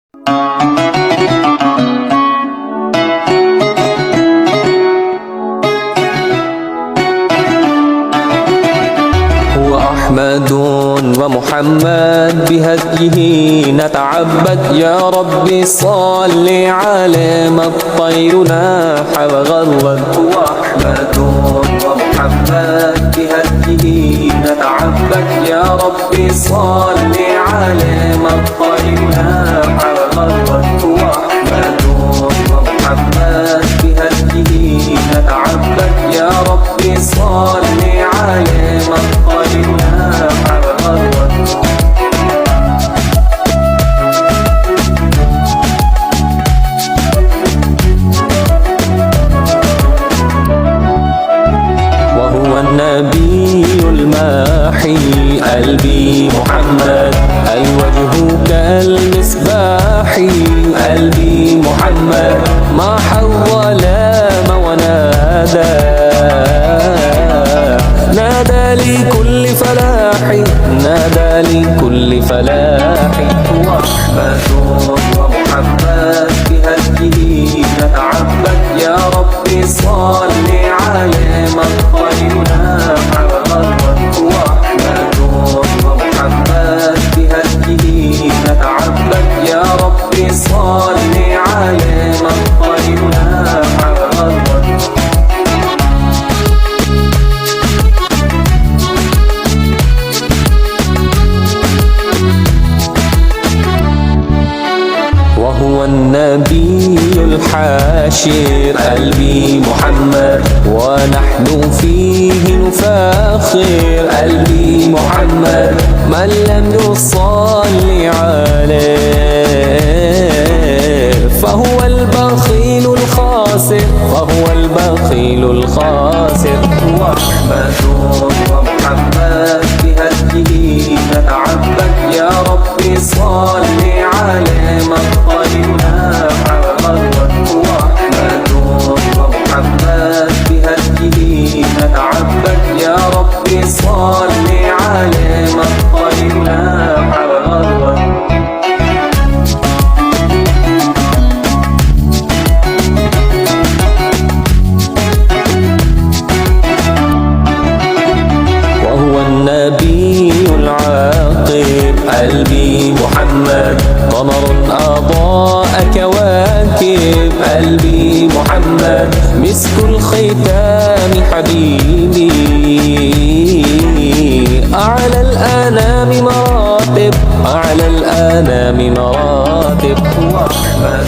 هو أحمد ومحمد بهديه نتعبد يا ربي صل عليه ما الطير ناح وغرد. هو أحمد ومحمد بهديه نتعبد يا ربي صل عليه ما الطير ناح وغرد. هو أحمد ومحمد بهديه نتعبد يا ربي صل عليه ما الطير ناح وغرد. وهو النبي الماحي قلبي محمد الوجه كالمصباح قلبي محمد ما حول ما ونادى نادى لكل فلاح نادى لكل فلاح. هو أحمد ومحمد بهديه نتعبد يا ربي صل عليه ما الطير ناح وغرد. هو أحمد ومحمد بهديه نتعبد يا ربي صل عليه ما الطير ناح وغرد. وهو النبي الحاشر قلبي محمد ونحن فيه نفاخر قلبي محمد من لم يصلي عليه فهو البخيل الخاسر فهو البخيل الخاسر. هو أحمد ومحمد بهديه نتعبد يا ربي صل عليه ما الطير ناح وغرد. هو أحمد ومحمد بهديه نتعبد يا ربي صل عليه ما الطير ناح وغرد. وهو النبي العاقب قلبي محمد قمر أضاء كواكب قلبي محمد مسك الختام حبيبي أعلى الأنام مراتب أعلى الأنام مراتب. هو أحمد